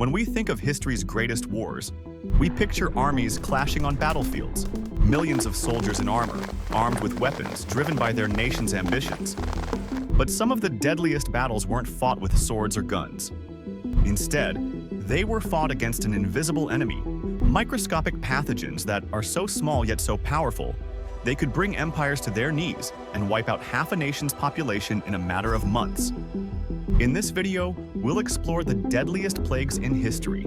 When we think of history's greatest wars, we picture armies clashing on battlefields, millions of soldiers in armor, armed with weapons, driven by their nation's ambitions. But some of the deadliest battles weren't fought with swords or guns. Instead, they were fought against an invisible enemy, microscopic pathogens that are so small yet so powerful, they could bring empires to their knees and wipe out half a nation's population in a matter of months. In this video, we'll explore the deadliest plagues in history.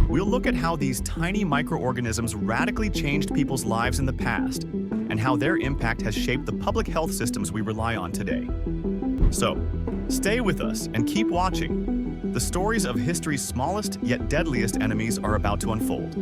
We'll look at how these tiny microorganisms radically changed people's lives in the past, and how their impact has shaped the public health systems we rely on today. So, stay with us and keep watching. The stories of history's smallest yet deadliest enemies are about to unfold.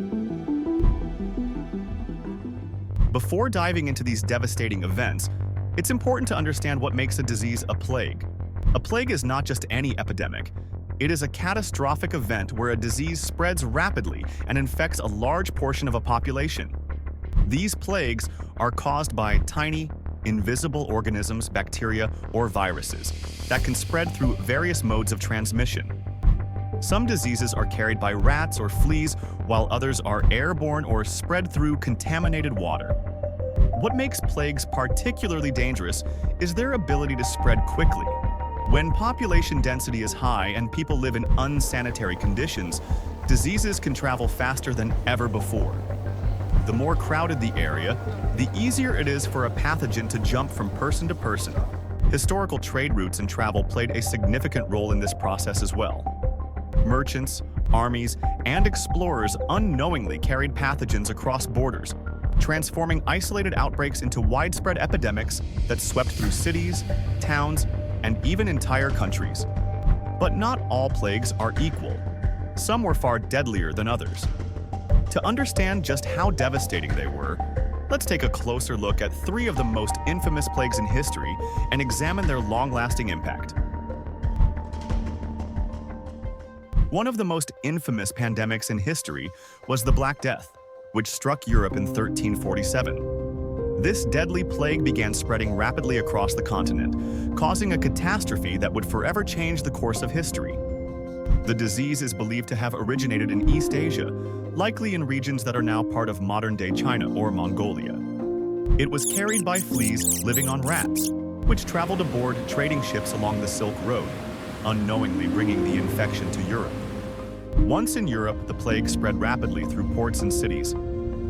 Before diving into these devastating events, it's important to understand what makes a disease a plague. A plague is not just any epidemic. It is a catastrophic event where a disease spreads rapidly and infects a large portion of a population. These plagues are caused by tiny, invisible organisms, bacteria, or viruses that can spread through various modes of transmission. Some diseases are carried by rats or fleas, while others are airborne or spread through contaminated water. What makes plagues particularly dangerous is their ability to spread quickly. When population density is high and people live in unsanitary conditions, diseases can travel faster than ever before. The more crowded the area, the easier it is for a pathogen to jump from person to person. Historical trade routes and travel played a significant role in this process as well. Merchants, armies, and explorers unknowingly carried pathogens across borders, transforming isolated outbreaks into widespread epidemics that swept through cities, towns, and even entire countries. But not all plagues are equal. Some were far deadlier than others. To understand just how devastating they were, let's take a closer look at three of the most infamous plagues in history and examine their long-lasting impact. One of the most infamous pandemics in history was the Black Death, which struck Europe in 1347. This deadly plague began spreading rapidly across the continent, causing a catastrophe that would forever change the course of history. The disease is believed to have originated in East Asia, likely in regions that are now part of modern-day China or Mongolia. It was carried by fleas living on rats, which traveled aboard trading ships along the Silk Road, unknowingly bringing the infection to Europe. Once in Europe, the plague spread rapidly through ports and cities.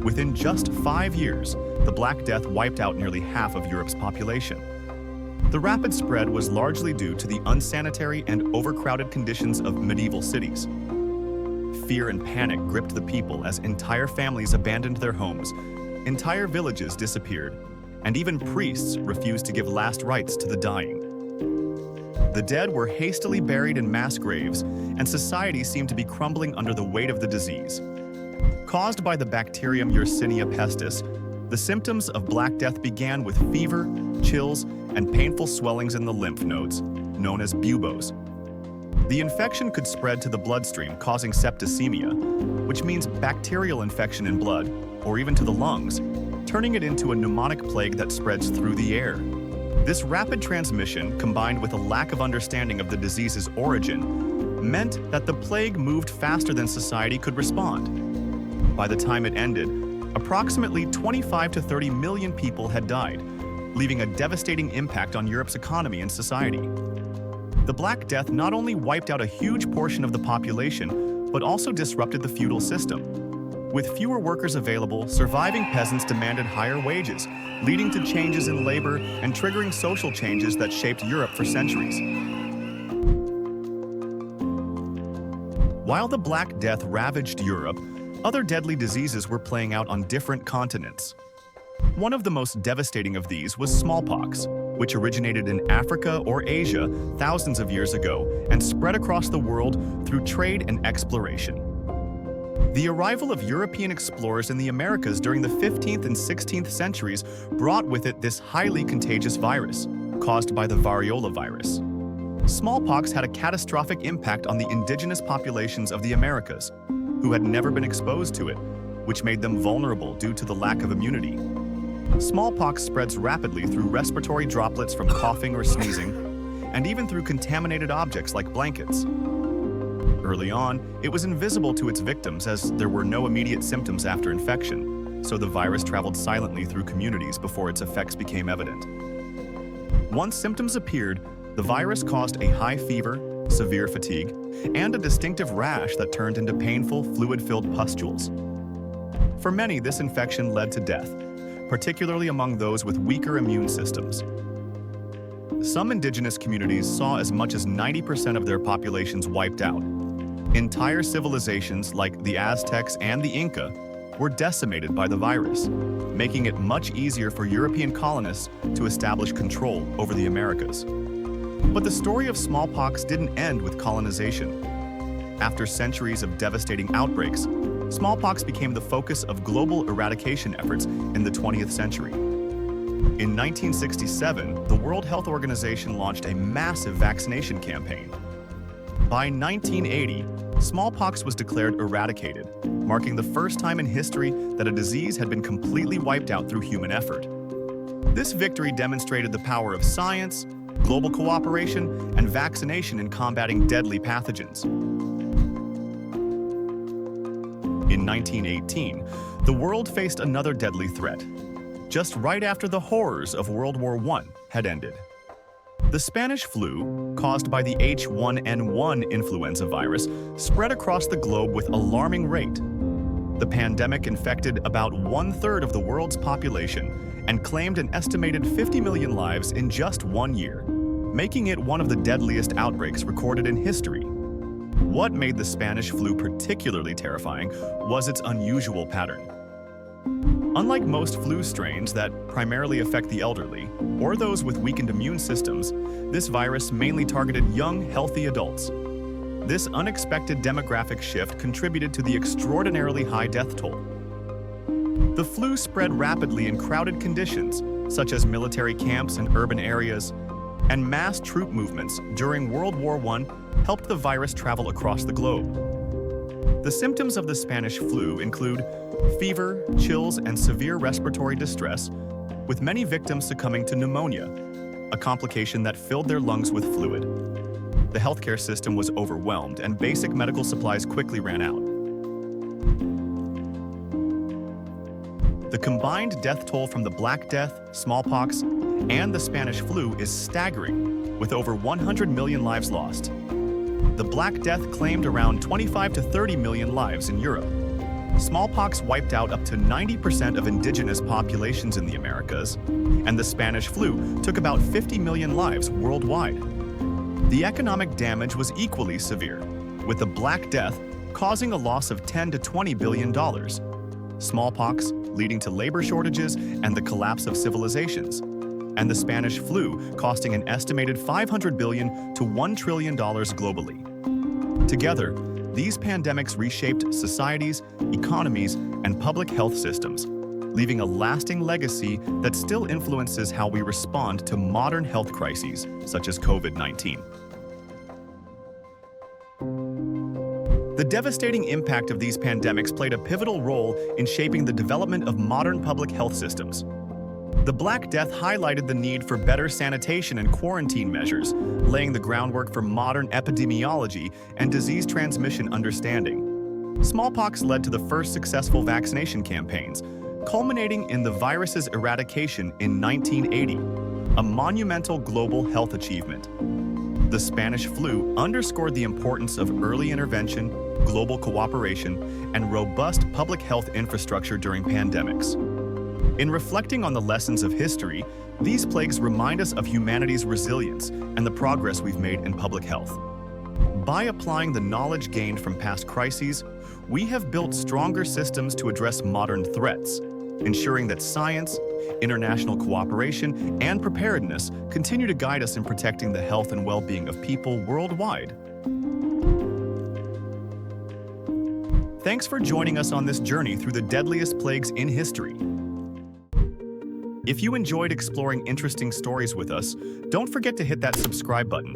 Within just 5 years, the Black Death wiped out nearly half of Europe's population. The rapid spread was largely due to the unsanitary and overcrowded conditions of medieval cities. Fear and panic gripped the people as entire families abandoned their homes, entire villages disappeared, and even priests refused to give last rites to the dying. The dead were hastily buried in mass graves, and society seemed to be crumbling under the weight of the disease. Caused by the bacterium Yersinia pestis, the symptoms of Black Death began with fever, chills, and painful swellings in the lymph nodes, known as buboes. The infection could spread to the bloodstream, causing septicemia, which means bacterial infection in blood, or even to the lungs, turning it into a pneumonic plague that spreads through the air. This rapid transmission, combined with a lack of understanding of the disease's origin, meant that the plague moved faster than society could respond. By the time it ended, approximately 25 to 30 million people had died, leaving a devastating impact on Europe's economy and society. The Black Death not only wiped out a huge portion of the population, but also disrupted the feudal system. With fewer workers available, surviving peasants demanded higher wages, leading to changes in labor and triggering social changes that shaped Europe for centuries. While the Black Death ravaged Europe, other deadly diseases were playing out on different continents. One of the most devastating of these was smallpox, which originated in Africa or Asia thousands of years ago and spread across the world through trade and exploration. The arrival of European explorers in the Americas during the 15th and 16th centuries brought with it this highly contagious virus, caused by the variola virus. Smallpox had a catastrophic impact on the indigenous populations of the Americas, who had never been exposed to it, which made them vulnerable due to the lack of immunity. Smallpox spreads rapidly through respiratory droplets from coughing or sneezing, and even through contaminated objects like blankets. Early on, it was invisible to its victims as there were no immediate symptoms after infection, so the virus traveled silently through communities before its effects became evident. Once symptoms appeared, the virus caused a high fever, severe fatigue, and a distinctive rash that turned into painful, fluid-filled pustules. For many, this infection led to death, particularly among those with weaker immune systems. Some indigenous communities saw as much as 90% of their populations wiped out. Entire civilizations like the Aztecs and the Inca were decimated by the virus, making it much easier for European colonists to establish control over the Americas. But the story of smallpox didn't end with colonization. After centuries of devastating outbreaks, smallpox became the focus of global eradication efforts in the 20th century. In 1967, the World Health Organization launched a massive vaccination campaign. By 1980, smallpox was declared eradicated, marking the first time in history that a disease had been completely wiped out through human effort. This victory demonstrated the power of science, global cooperation, and vaccination in combating deadly pathogens. In 1918, the world faced another deadly threat, just right after the horrors of World War I had ended. The Spanish flu, caused by the H1N1 influenza virus, spread across the globe with alarming rate. The pandemic infected about 1/3 of the world's population and claimed an estimated 50 million lives in just 1 year, making it one of the deadliest outbreaks recorded in history. What made the Spanish flu particularly terrifying was its unusual pattern. Unlike most flu strains that primarily affect the elderly or those with weakened immune systems, this virus mainly targeted young, healthy adults. This unexpected demographic shift contributed to the extraordinarily high death toll. The flu spread rapidly in crowded conditions, such as military camps in urban areas, and mass troop movements during World War I helped the virus travel across the globe. The symptoms of the Spanish flu include fever, chills, and severe respiratory distress, with many victims succumbing to pneumonia, a complication that filled their lungs with fluid. The healthcare system was overwhelmed, and basic medical supplies quickly ran out. The combined death toll from the Black Death, smallpox, and the Spanish flu is staggering, with over 100 million lives lost. The Black Death claimed around 25 to 30 million lives in Europe. Smallpox wiped out up to 90% of indigenous populations in the Americas, and the Spanish flu took about 50 million lives worldwide. The economic damage was equally severe, with the Black Death causing a loss of $10 to $20 billion, smallpox leading to labor shortages and the collapse of civilizations, and the Spanish flu costing an estimated $500 billion to $1 trillion globally. Together, these pandemics reshaped societies, economies, and public health systems, leaving a lasting legacy that still influences how we respond to modern health crises such as COVID-19. The devastating impact of these pandemics played a pivotal role in shaping the development of modern public health systems. The Black Death highlighted the need for better sanitation and quarantine measures, laying the groundwork for modern epidemiology and disease transmission understanding. Smallpox led to the first successful vaccination campaigns, culminating in the virus's eradication in 1980, a monumental global health achievement. The Spanish flu underscored the importance of early intervention, global cooperation, and robust public health infrastructure during pandemics. In reflecting on the lessons of history, these plagues remind us of humanity's resilience and the progress we've made in public health. By applying the knowledge gained from past crises, we have built stronger systems to address modern threats, ensuring that science, international cooperation, and preparedness continue to guide us in protecting the health and well-being of people worldwide. Thanks for joining us on this journey through the deadliest plagues in history. If you enjoyed exploring interesting stories with us, don't forget to hit that subscribe button.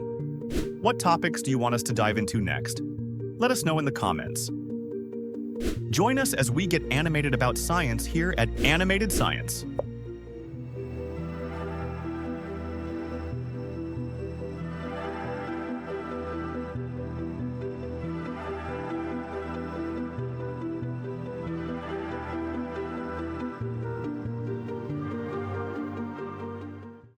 What topics do you want us to dive into next? Let us know in the comments. Join us as we get animated about science here at Animated Science.